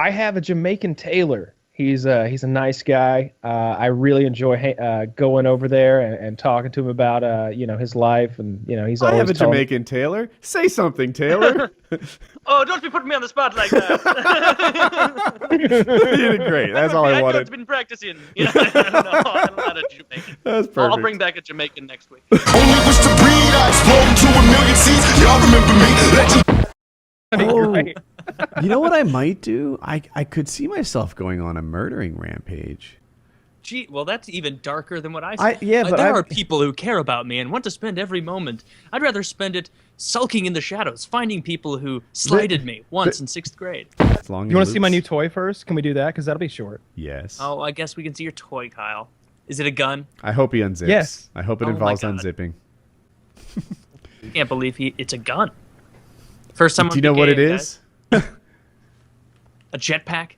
I have a Jamaican tailor. He's a nice guy. I really enjoy going over there and talking to him about his life, and he's I always have a telling me. Jamaican tailor. Say something, Taylor. Oh, don't be putting me on the spot like that. You did great. That's all I I've wanted. been practicing. Yeah, no, I'm not a Jamaican. That's perfect. I'll bring back a Jamaican next week. Only wish to breed, I explode into a million seeds. Y'all remember me? Legend. Oh, Right. you know what I might do? I could see myself going on a murdering rampage. Gee, well, that's even darker than what I said. But there are people who care about me and want to spend every moment. I'd rather spend it sulking in the shadows, finding people who slighted me once in 6th grade. As long You want as to see my new toy first? Can we do that? Because that'll be short. Yes. Oh, I guess we can see your toy, Kyle. Is it a gun? I hope he unzips. Yes. I hope it Oh my involves God. unzipping. I can't believe it's a gun. First time Do you know what it is? A jetpack?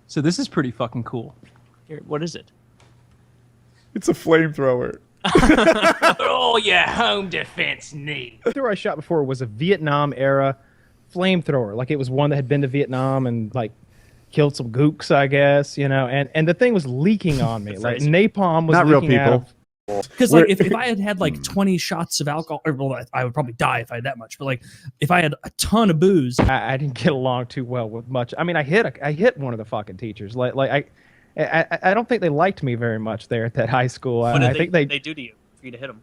So this is pretty fucking cool. Here, what is it? It's a flamethrower. Oh, yeah, home defense need. The flamethrower I shot before was a Vietnam era flamethrower. Like it was one that had been to Vietnam and like killed some gooks, I guess, and the thing was leaking on me. Like napalm was Not real leaking out people. of. Because like if I had like 20 shots of alcohol, well, I would probably die if I had that much. But like if I had a ton of booze, I didn't get along too well with much. I mean, I hit one of the fucking teachers. I don't think they liked me very much there at that high school. What I did think they do to you for you to hit them?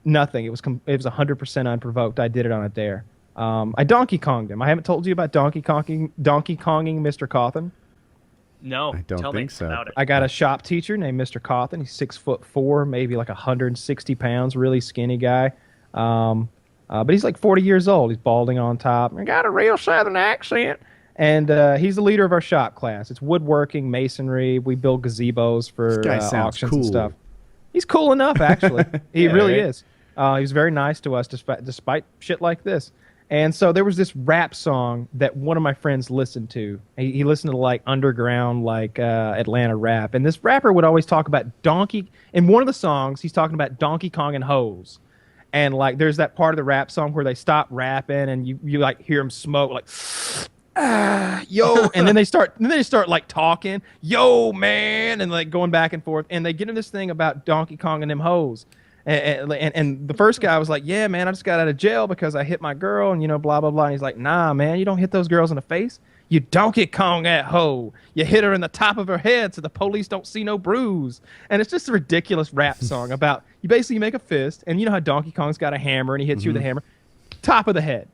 nothing. It was 100% unprovoked. I did it on a dare. I Donkey Konged him. I haven't told you about Donkey Konging Mr. Cawthon. No, I don't tell me think so. about it. I got a shop teacher named Mr. Cawthon. He's 6'4", maybe like 160 pounds, really skinny guy. But he's like 40 years old. He's balding on top. I got a real Southern accent. And he's the leader of our shop class. It's woodworking, masonry. We build gazebos for This guy sounds auctions cool. and stuff. He's cool enough, actually. He Yeah, really right? is. He was very nice to us despite shit like this. And so there was this rap song that one of my friends listened to. He listened to like underground, like Atlanta rap. And this rapper would always talk about Donkey. In one of the songs, he's talking about Donkey Kong and hoes. And like there's that part of the rap song where they stop rapping and you like hear him smoke like yo, and then they start like talking, yo man, and like going back and forth, and they get into this thing about Donkey Kong and them hoes. And the first guy was like, yeah, man, I just got out of jail because I hit my girl and, blah, blah, blah. And he's like, nah, man, you don't hit those girls in the face. You Donkey Kong that hoe. You hit her in the top of her head so the police don't see no bruise. And it's just a ridiculous rap song about, you basically make a fist, and you know how Donkey Kong's got a hammer and he hits you with a hammer. Top of the head.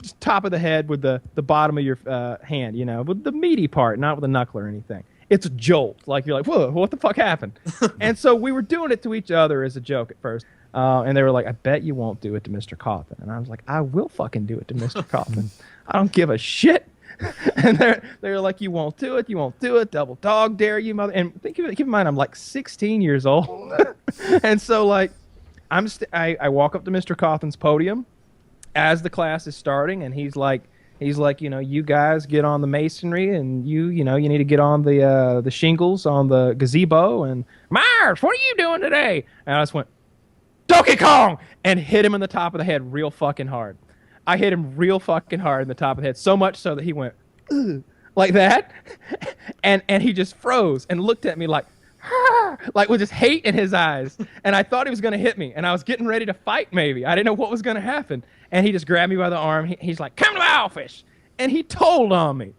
Just top of the head with the bottom of your hand, with the meaty part, not with a knuckle or anything. It's a jolt. Like, you're like, whoa, what the fuck happened? And so we were doing it to each other as a joke at first. And they were like, I bet you won't do it to Mr. Cawthon. And I was like, I will fucking do it to Mr. Cawthon. I don't give a shit. And they're like, you won't do it. You won't do it. Double dog dare you, mother. And keep in mind, I'm like 16 years old. And so, like, I walk up to Mr. Cawthon's podium as the class is starting, and he's like, you guys get on the masonry, and you need to get on the shingles on the gazebo. And Myers, what are you doing today? And I just went, Donkey Kong, and hit him in the top of the head real fucking hard. I hit him real fucking hard in the top of the head, so much so that he went, ugh, like that, and he just froze and looked at me like with just hate in his eyes. And I thought he was gonna hit me, and I was getting ready to fight. Maybe I didn't know what was gonna happen. And he just grabbed me by the arm. He's like, come to my office. And he told on me.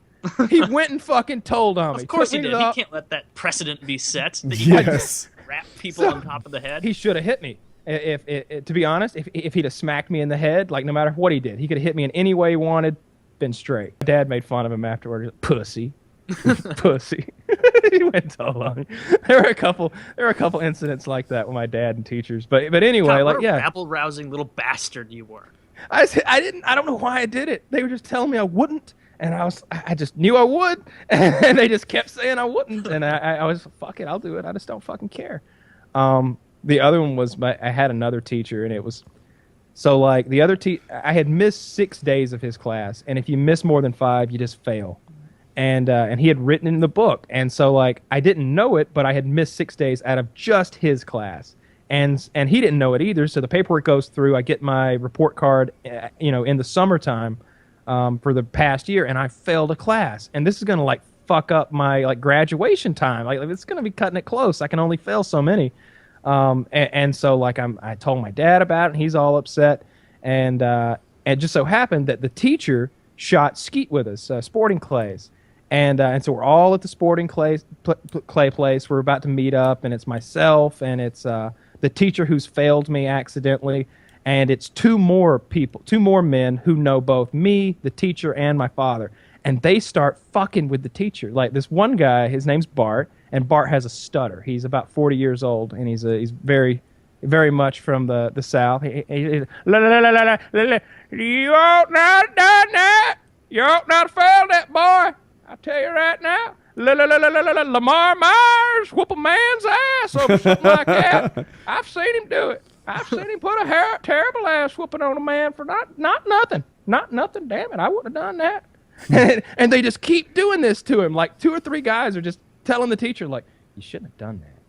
He went and fucking told on me. Of course he Took me did. to the- He can't let that precedent be set that you Yes. wrap people on top of the head. He should have hit me. If to be honest, if he'd have smacked me in the head, like no matter what he did, he could have hit me in any way he wanted, been straight. My dad made fun of him afterwards. Pussy. Pussy. He went and told on me. There were a couple incidents like that with my dad and teachers. But anyway, God, like what yeah. a rabble-rousing little bastard you were. I don't know why I did it. They were just telling me I wouldn't, and I just knew I would, and they just kept saying I wouldn't, and I was, fuck it, I'll do it. I just don't fucking care. The other one was I had another teacher, and it was, so like the other I had missed 6 days of his class, and if you miss more than 5, you just fail. And he had written in the book, and so like I didn't know it, but I had missed 6 days out of just his class. And he didn't know it either, so the paperwork goes through. I get my report card, in the summertime, for the past year, and I failed a class, and this is gonna like fuck up my like graduation time. Like it's gonna be cutting it close. I can only fail so many, and so like I told my dad about it, and he's all upset, and it just so happened that the teacher shot skeet with us, sporting clays. And so we're all at the sporting clay place. We're about to meet up, and it's myself, and it's the teacher who's failed me accidentally, and it's two more men who know both me, the teacher, and my father. And they start fucking with the teacher. Like this one guy, his name's Bart, and Bart has a stutter. He's about 40 years old, and he's very, very much from the South. You ought not have done that. You ought not have failed that boy. I tell you right now, Lamar Myers whoop a man's ass over something like that. I've seen him do it. I've seen him put a terrible ass whooping on a man for not nothing. Not nothing, damn it. I wouldn't have done that. And they just keep doing this to him. Like 2 or 3 guys are just telling the teacher, like, you shouldn't have done that.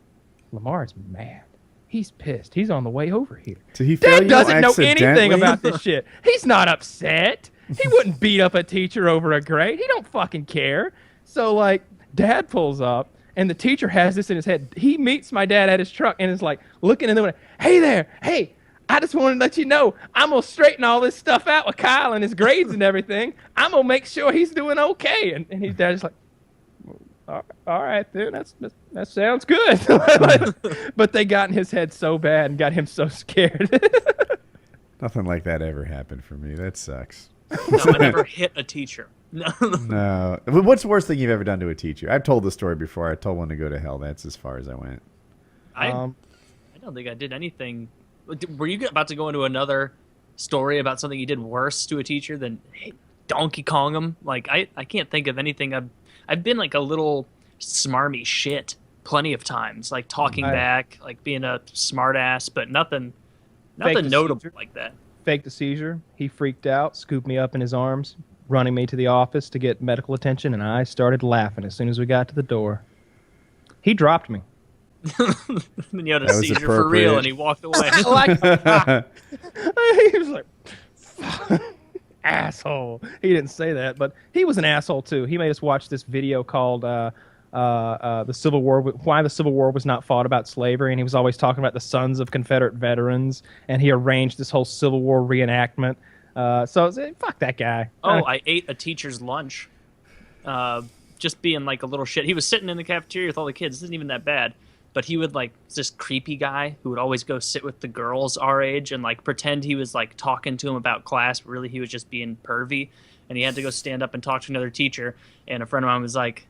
Lamar's mad. He's pissed. He's on the way over here. Did he fail Dad doesn't know anything accidentally? about this shit. He's not upset. He wouldn't beat up a teacher over a grade. He don't fucking care. So, like, Dad pulls up, and the teacher has this in his head. He meets my dad at his truck and is like looking in the window. Hey there. Hey, I just wanted to let you know I'm going to straighten all this stuff out with Kyle and his grades and everything. I'm going to make sure he's doing okay. And his dad's like, all right, dude, that sounds good. But they got in his head so bad and got him so scared. Nothing like that ever happened for me. That sucks. No, I never hit a teacher. No. No. What's the worst thing you've ever done to a teacher? I've told the story before. I told one to go to hell. That's as far as I went. I don't think I did anything. Were you about to go into another story about something you did worse to a teacher than Donkey Kong him? Like, I can't think of anything. I've been like a little smarmy shit plenty of times, like talking back, like being a smart ass, but nothing notable like that. Faked a seizure. He freaked out, scooped me up in his arms, running me to the office to get medical attention, and I started laughing as soon as we got to the door. He dropped me. Then you had a seizure for real, and he walked away. He was like, asshole. He didn't say that, but he was an asshole too. He made us watch this video called the Civil War, why the Civil War was not fought about slavery, and he was always talking about the sons of Confederate veterans, and he arranged this whole Civil War reenactment. So fuck that guy. Oh, I ate a teacher's lunch. Just being like a little shit. He was sitting in the cafeteria with all the kids. This isn't even that bad. But he would like this creepy guy who would always go sit with the girls our age and like pretend he was like talking to him about class, but really he was just being pervy. And he had to go stand up and talk to another teacher. And a friend of mine was like,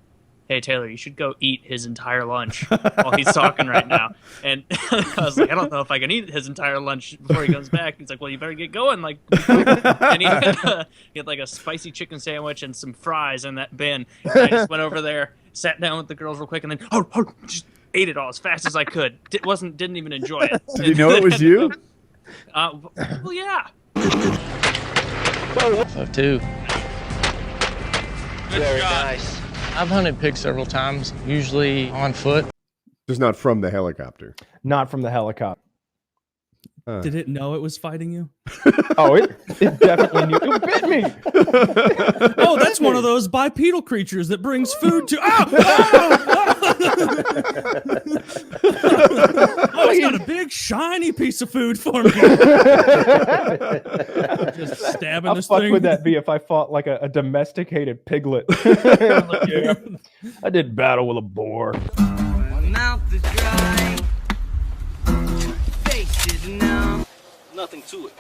hey, Taylor, you should go eat his entire lunch while he's talking right now. And I was like, I don't know if I can eat his entire lunch before he comes back. He's like, well, you better get going. Like, and he had like a spicy chicken sandwich and some fries in that bin. And I just went over there, sat down with the girls real quick, and then just ate it all as fast as I could. Didn't even enjoy it. Did you know it was you? Well, yeah. Fuck too. Very nice. I've hunted pigs several times, usually on foot. Just not from the helicopter. Not from the helicopter. Did it know it was fighting you? Oh, it definitely knew. It bit me. Oh, that's one of those bipedal creatures that brings food to. Oh, he's got a big shiny piece of food for me. Just stabbing How this fucked thing. would that be if I fought like a domesticated piglet? Yeah. I did battle with a boar. My mouth is dry. Face is numb. Nothing to it.